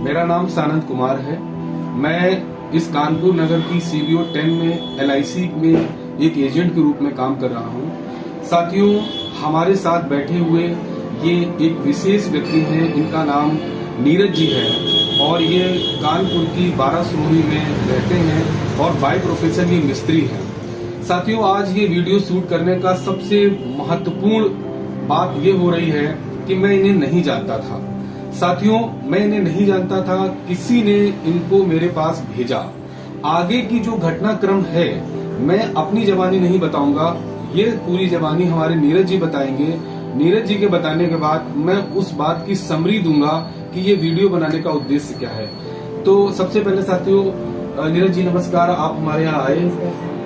मेरा नाम सानंद कुमार है। मैं इस कानपुर नगर की CBO 10 में LIC में एक एजेंट के रूप में काम कर रहा हूँ। साथियों, हमारे साथ बैठे हुए ये एक विशेष व्यक्ति हैं, इनका नाम नीरज जी है और ये कानपुर की 12 सुरोही में रहते हैं और बाय प्रोफेशन ये मिस्त्री हैं। साथियों, आज ये वीडियो शूट करने का सबसे महत्वपूर्ण बात ये हो रही है कि मैं इन्हें नहीं जानता था। साथियों, मैं इन्हें नहीं जानता था, किसी ने इनको मेरे पास भेजा। आगे की जो घटनाक्रम है मैं अपनी जबानी नहीं बताऊंगा, ये पूरी जबानी हमारे नीरज जी बताएंगे। नीरज जी के बताने के बाद मैं उस बात की समरी दूंगा कि ये वीडियो बनाने का उद्देश्य क्या है। तो सबसे पहले साथियों, नीरज जी नमस्कार, आप हमारे यहाँ आए।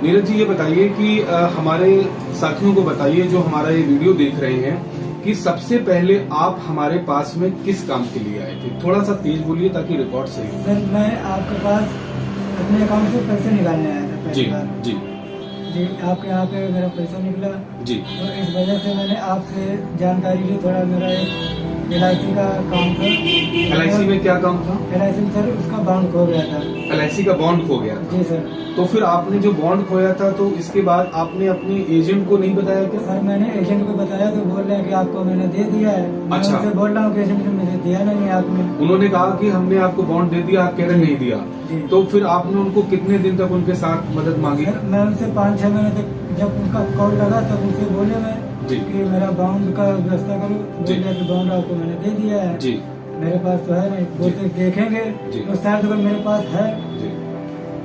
नीरज जी ये बताइए कि हमारे साथियों को बताइए जो हमारा ये वीडियो देख रहे हैं कि सबसे पहले आप हमारे पास में किस काम के लिए आए थे? थोड़ा सा तेज बोलिए ताकि रिकॉर्ड सही हो। सर, मैं आपके पास अपने अकाउंट से पैसे निकालने आया था जी जी जी आपके यहाँ पे मेरा पैसा निकला जी। और इस वजह से मैंने आपसे जानकारी ली। थोड़ा मेरा एक LIC का काम था। LIC में क्या काम था? LIC में सर उसका बॉन्ड खो गया था। LIC का बॉन्ड खो गया था? जी सर। तो फिर आपने जो बॉन्ड खोया था तो इसके बाद आपने अपने एजेंट को नहीं बताया क्या? सर, मैंने एजेंट को बताया तो बोल रहे हैं कि आपको मैंने दे दिया है। मैं अच्छा। उनसे बोल रहा हूँ कि एजेंट ने मुझे दिया नहीं है आपने। उन्होंने कहा कि हमने आपको बॉन्ड दे दिया, आप कह रहे नहीं दिया। तो फिर आपने उनको कितने दिन तक उनके साथ मदद मांगी? सर, मैं उनसे 5-6 महीने तक जब उनका कॉल लगा तब उनसे बोले मैं कि मेरा बॉन्ड का व्यवस्था करो। बोले कि बॉन्ड आपको मैंने दे दिया है जी। मेरे पास तो है नहीं। बोलते देखेंगे तो शायद अगर मेरे पास है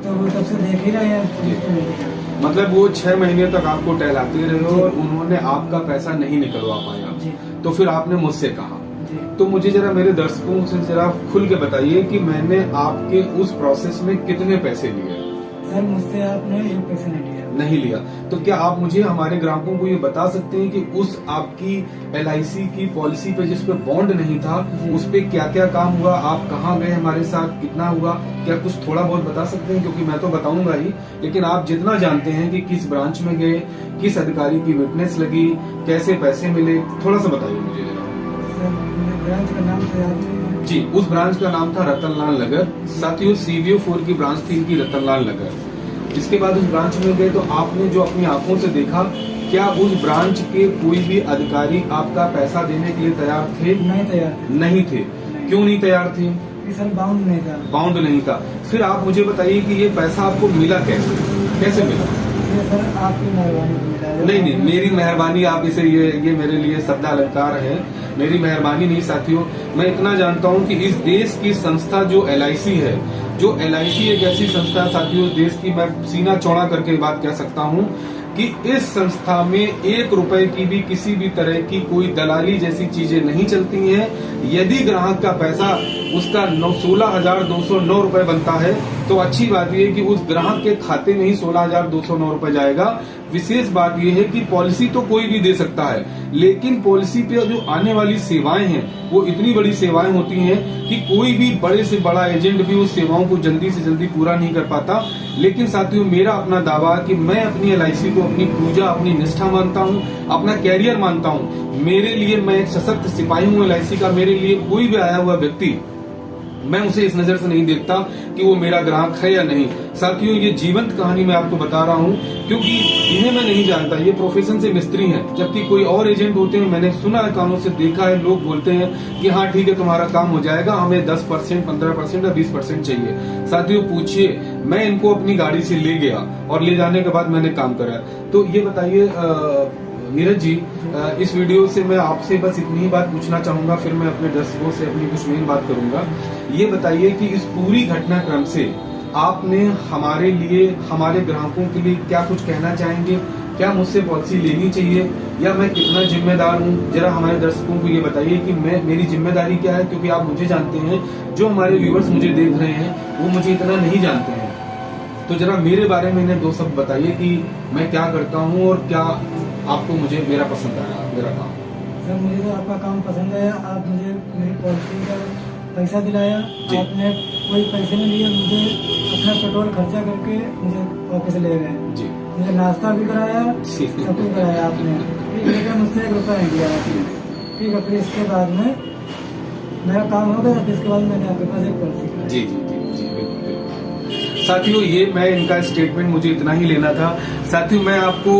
तो वो तब से देख ही रहे हैं। मतलब वो 6 महीने तक आपको टहलाते रहे और उन्होंने आपका पैसा नहीं निकलवा पाया। तो फिर आपने मुझसे कहा। तो मुझे जरा मेरे दर्शकों से जरा खुल के बताइए कि मैंने आपके उस प्रोसेस में कितने पैसे लिए? सर, मुझसे आपने 1 पैसा नहीं लिया। तो क्या आप मुझे हमारे ग्राहकों को ये बता सकते हैं कि उस आपकी LIC की पॉलिसी पे जिस पे बॉन्ड नहीं था उस पे क्या क्या काम हुआ? आप कहाँ गए हमारे साथ, कितना हुआ? क्या कुछ थोड़ा बहुत बता सकते हैं? क्योंकि मैं तो बताऊंगा ही, लेकिन आप जितना जानते हैं कि किस ब्रांच में गए, किस अधिकारी की विटनेस लगी, कैसे पैसे मिले, थोड़ा सा बताइए मुझे जरा। ब्रांच का नाम तो याद नहीं है जी। उस ब्रांच का नाम था रतनलाल नगर। साथियों, CBO 4 की ब्रांच थी इनकी रतनलाल नगर। इसके बाद उस ब्रांच में गए तो आपने जो अपनी आंखों से देखा, क्या उस ब्रांच के कोई भी अधिकारी आपका पैसा देने के लिए तैयार थे? नहीं थे। क्यों नहीं तैयार थे? सर, बाउंड नहीं था। बाउंड नहीं था। फिर आप मुझे बताइए कि ये पैसा आपको मिला कैसे मिला? सर, आपकी मेहरबानी मिला। नहीं, मेरी मेहरबानी, आप इसे ये मेरे लिए शब्द अलंकार है, मेरी मेहरबानी नहीं। साथियों, मैं इतना जानता हूं कि इस देश की संस्था जो LIC है, जो LIC एक ऐसी संस्था है साथियों, देश की, मैं सीना चौड़ा करके बात कह सकता हूं कि इस संस्था में 1 रुपए की भी किसी भी तरह की कोई दलाली जैसी चीजें नहीं चलती हैं। यदि ग्राहक का पैसा उसका 16,209 रुपए बनता है तो अच्छी बात यह है कि उस ग्राहक के खाते में ही 16,209 रुपए जाएगा। विशेष बात यह है कि पॉलिसी तो कोई भी दे सकता है, लेकिन पॉलिसी पे जो आने वाली सेवाएं हैं वो इतनी बड़ी सेवाएं होती हैं कि कोई भी बड़े से बड़ा एजेंट भी उस सेवाओं को जल्दी से जल्दी पूरा नहीं कर पाता। लेकिन साथियों, मेरा अपना दावा कि मैं अपनी LIC को अपनी पूजा, अपनी निष्ठा मानता हूँ, अपना कैरियर मानता हूँ। मेरे लिए, मैं एक सशक्त सिपाही हूँ LIC का। मेरे लिए कोई भी आया हुआ व्यक्ति, मैं उसे इस नजर से नहीं देखता कि वो मेरा ग्राहक है या नहीं। साथियों, ये जीवंत कहानी मैं आपको बता रहा हूँ क्योंकि इन्हें मैं नहीं जानता। ये प्रोफेशन से मिस्त्री हैं, जबकि कोई और एजेंट होते हैं, मैंने सुना है, कानों से देखा है, लोग बोलते हैं कि हाँ ठीक है तुम्हारा काम हो जाएगा, हमें 10%, 15% या 20% चाहिए। साथियों, पूछिए, मैं इनको अपनी गाड़ी से ले गया और ले जाने के बाद मैंने काम करा। तो ये बताइए नीरज जी, इस वीडियो से मैं आपसे बस इतनी ही बात पूछना चाहूंगा, फिर मैं अपने दर्शकों से अपनी कुछ मेन बात करूंगा। ये बताइए कि इस पूरी घटनाक्रम से आपने हमारे लिए, हमारे ग्राहकों के लिए क्या कुछ कहना चाहेंगे? क्या मुझसे पॉलिसी लेनी चाहिए या मैं कितना जिम्मेदार हूँ? जरा हमारे दर्शकों को ये बताइए कि मेरी जिम्मेदारी क्या है, क्योंकि आप मुझे जानते हैं, जो हमारे व्यूअर्स मुझे देख रहे हैं वो मुझे इतना नहीं जानते हैं। तो जरा मेरे बारे में इन्हें 2 शब्द बताइए कि मैं क्या करता हूँ और क्या आपको मुझे मेरा पसंद आया मेरा काम। सर, मुझे तो आपका काम पसंद आया। आप मुझे मेरी पॉलिसी का पैसा दिलाया, आपने कोई पैसे नहीं लिए, मुझे अपना पेट्रोल खर्चा करके मुझे ऑफिस ले गए जी। मुझे नाश्ता भी कराया, सब कुछ कराया आपने, लेकिन मुझसे 1 रुपया नहीं दिया आपने। ठीक है, फिर इसके बाद में मेरा काम हो गया, इसके बाद मैंने आपके पास एक पॉलिसी कराई। जी जी जी जी, बिल्कुल। साथियों, ये मैं इनका स्टेटमेंट मुझे इतना ही लेना था। साथियों, मैं आपको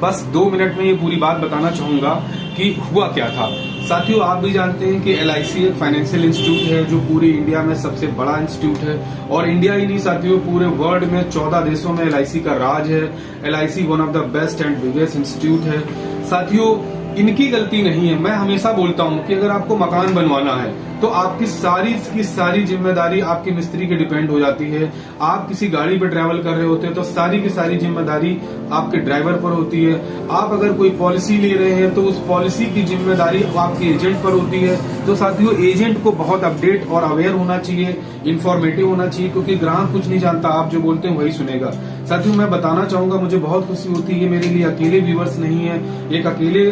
बस 2 मिनट में ये पूरी बात बताना चाहूंगा कि हुआ क्या था। साथियों, आप भी जानते हैं कि LIC एक फाइनेंशियल इंस्टीट्यूट है जो पूरी इंडिया में सबसे बड़ा इंस्टीट्यूट है, और इंडिया ही नहीं साथियों, पूरे वर्ल्ड में 14 देशों में LIC का राज है। LIC one of the best and biggest institute है। साथियों, इनकी गलती नहीं है। मैं हमेशा बोलता हूं कि अगर आपको मकान बनवाना है तो आपकी सारी की सारी जिम्मेदारी आपके मिस्त्री के डिपेंड हो जाती है। आप किसी गाड़ी पर ट्रैवल कर रहे होते हैं तो सारी की सारी जिम्मेदारी आपके ड्राइवर पर होती है। आप अगर कोई पॉलिसी ले रहे हैं तो उस पॉलिसी की जिम्मेदारी आपके एजेंट पर होती है। तो साथियों, एजेंट को बहुत अपडेट और अवेयर होना चाहिए, इंफॉर्मेटिव होना चाहिए, क्योंकि ग्राहक कुछ नहीं जानता, आप जो बोलते हैं वही सुनेगा। साथियों, मैं बताना चाहूंगा, मुझे बहुत खुशी होती है, मेरे लिए अकेले व्यूवर्स नहीं है, एक अकेले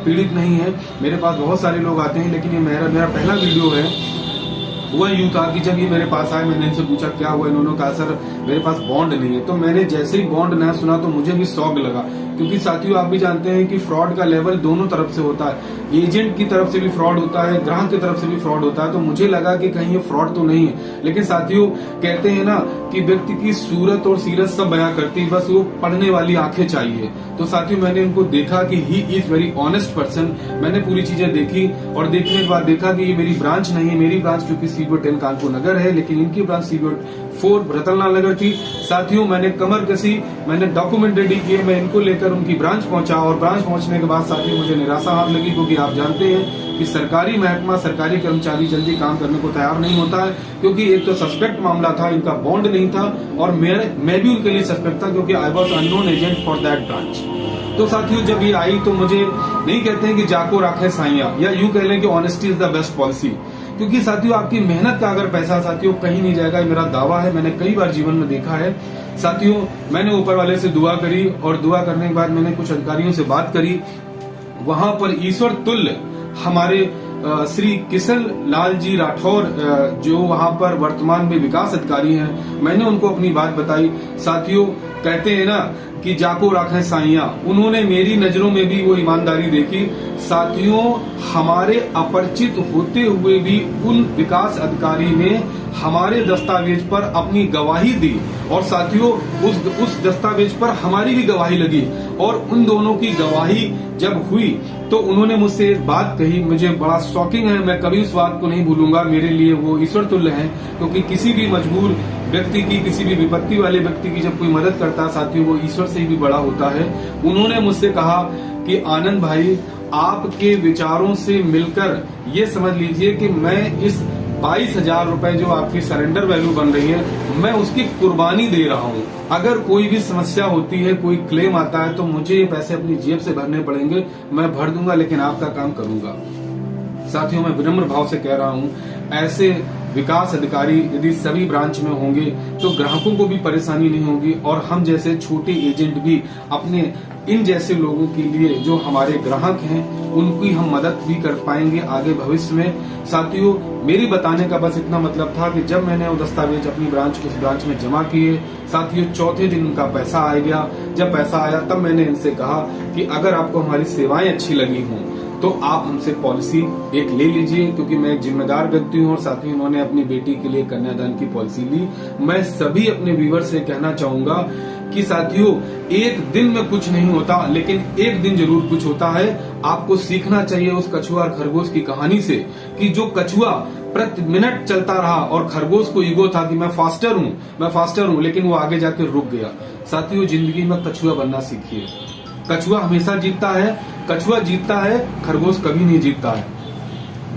पीड़ित नहीं है, मेरे पास बहुत सारे लोग आते हैं। लेकिन ये मेरा पहला वीडियो है। हुआ यूं था कि जब ये मेरे पास आए, मैंने इनसे पूछा क्या हुआ, इन्होंने कहा सर मेरे पास बॉन्ड नहीं है। तो मैंने जैसे ही बॉन्ड ना सुना तो मुझे भी शौक लगा, क्योंकि साथियों आप भी जानते हैं कि फ्रॉड का लेवल दोनों तरफ से होता है। एजेंट की तरफ से भी फ्रॉड होता है, ग्राहक की तरफ से भी फ्रॉड होता है। तो मुझे लगा कि कहीं ये फ्रॉड तो नहीं है। लेकिन साथियों, कहते हैं ना कि व्यक्ति की सूरत और सीरत सब बयां करती है, बस वो पढ़ने वाली आंखें चाहिए। तो साथियों, मैंने इनको देखा कि he is very honest person. मैंने पूरी चीजें देखी और देखने के बाद देखा कि ये मेरी ब्रांच नहीं है। मेरी ब्रांच क्योंकि CBO 10 कानपुर नगर है, लेकिन इनकी ब्रांच CBO 4 रतनलाल नगर थी। साथियों, मैंने कमर कसी, मैंने डॉक्यूमेंट रेडी किए, मैं इनको लेकर उनकी ब्रांच पहुंचा, और ब्रांच पहुंचने के बाद साथियों मुझे निराशा हाथ लगी, क्योंकि आप जानते हैं कि सरकारी महकमा, सरकारी कर्मचारी जल्दी काम करने को तैयार नहीं होता है। क्योंकि एक तो सस्पेक्ट मामला था, इनका बॉन्ड नहीं था, और मैं भी उनके लिए सस्पेक्ट था, क्योंकि I was unknown agent for that branch. तो साथियों, जब ये आई तो मुझे नहीं कहते हैं कि जाको राखे साइया, या यूं कह लें कि honesty is the best policy. क्योंकि साथियों, आपकी मेहनत का अगर पैसा साथियों कहीं नहीं जाएगा, मेरा दावा है, मैंने कई बार जीवन में देखा है। साथियों, मैंने ऊपर वाले से दुआ करी, और दुआ करने के बाद मैंने कुछ अधिकारियों से बात करी। वहां पर ईश्वर तुल्य हमारे श्री किशन लाल जी राठौर, जो वहां पर वर्तमान में विकास अधिकारी हैं, मैंने उनको अपनी बात बताई। साथियों, कहते हैं ना कि जाको राखे साइया, उन्होंने मेरी नजरों में भी वो ईमानदारी देखी। साथियों, हमारे अपरिचित होते हुए भी उन विकास अधिकारी ने हमारे दस्तावेज पर अपनी गवाही दी, और साथियों उस दस्तावेज पर हमारी भी गवाही लगी। और उन दोनों की गवाही जब हुई तो उन्होंने मुझसे एक बात कही, मुझे बड़ा शॉकिंग है, मैं कभी उस बात को नहीं भूलूंगा। मेरे लिए वो ईश्वर तुल्य हैं, क्योंकि किसी भी मजबूर व्यक्ति की, किसी भी विपत्ति वाले व्यक्ति की जब कोई मदद करता है साथियों, वो ईश्वर से भी बड़ा होता है। उन्होंने मुझसे कहा कि आनंद भाई, आपके विचारों से मिलकर ये समझ लीजिए कि मैं इस 22,000 रुपए जो आपकी सरेंडर वैल्यू बन रही है, मैं उसकी कुर्बानी दे रहा हूँ। अगर कोई भी समस्या होती है, कोई क्लेम आता है, तो मुझे ये पैसे अपनी जेब से भरने पड़ेंगे, मैं भर दूंगा, लेकिन आपका काम करूंगा। साथियों, मैं विनम्र भाव से कह रहा हूँ, ऐसे विकास अधिकारी यदि सभी ब्रांच में होंगे तो ग्राहकों को भी परेशानी नहीं होगी, और हम जैसे छोटे एजेंट भी अपने इन जैसे लोगों के लिए, जो हमारे ग्राहक हैं, उनकी हम मदद भी कर पाएंगे आगे भविष्य में। साथियों, मेरी बताने का बस इतना मतलब था कि जब मैंने वो दस्तावेज अपनी उस ब्रांच में जमा किए, साथियों चौथे दिन उनका पैसा आ गया। जब पैसा आया तब मैंने इनसे कहा कि अगर आपको हमारी सेवाएं अच्छी लगी हों तो आप हमसे पॉलिसी एक ले लीजिए, क्योंकि मैं एक जिम्मेदार व्यक्ति हूं, और साथ ही उन्होंने अपनी बेटी के लिए कन्यादान की पॉलिसी ली। मैं सभी अपने व्यूवर से कहना चाहूंगा कि साथियों, एक दिन में कुछ नहीं होता, लेकिन एक दिन जरूर कुछ होता है। आपको सीखना चाहिए उस कछुआ और खरगोश की कहानी से, कि जो कछुआ प्रति मिनट चलता रहा और खरगोश को ईगो था कि मैं फास्टर हूं, लेकिन वो आगे जाकर रुक गया। साथियों, जिंदगी में कछुआ बनना सीखिए। कछुआ हमेशा जीतता है, कछुआ जीतता है, खरगोश कभी नहीं जीतता है।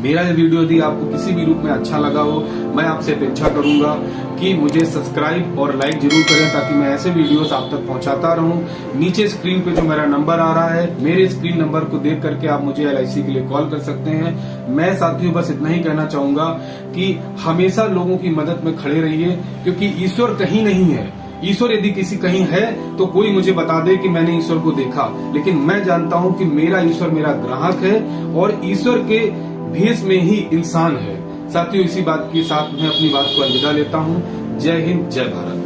मेरा ये वीडियो यदि आपको किसी भी रूप में अच्छा लगा हो, मैं आपसे अपेक्षा करूंगा कि मुझे सब्सक्राइब और लाइक जरूर करें, ताकि मैं ऐसे वीडियोस आप तक पहुंचाता रहूं। नीचे स्क्रीन पे जो मेरा नंबर आ रहा है, मेरे स्क्रीन नंबर को देख करके आप मुझे LIC के लिए कॉल कर सकते हैं। मैं साथियों बस इतना ही कहना चाहूंगा कि हमेशा लोगों की मदद में खड़े रहिए, क्योंकि ईश्वर कहीं नहीं है। ईश्वर यदि किसी कहीं है तो कोई मुझे बता दे कि मैंने ईश्वर को देखा, लेकिन मैं जानता हूं कि मेरा ईश्वर मेरा ग्राहक है, और ईश्वर के भेष में ही इंसान है। साथियों, इसी बात के साथ मैं अपनी बात को अलविदा लेता हूं। जय हिंद, जय भारत।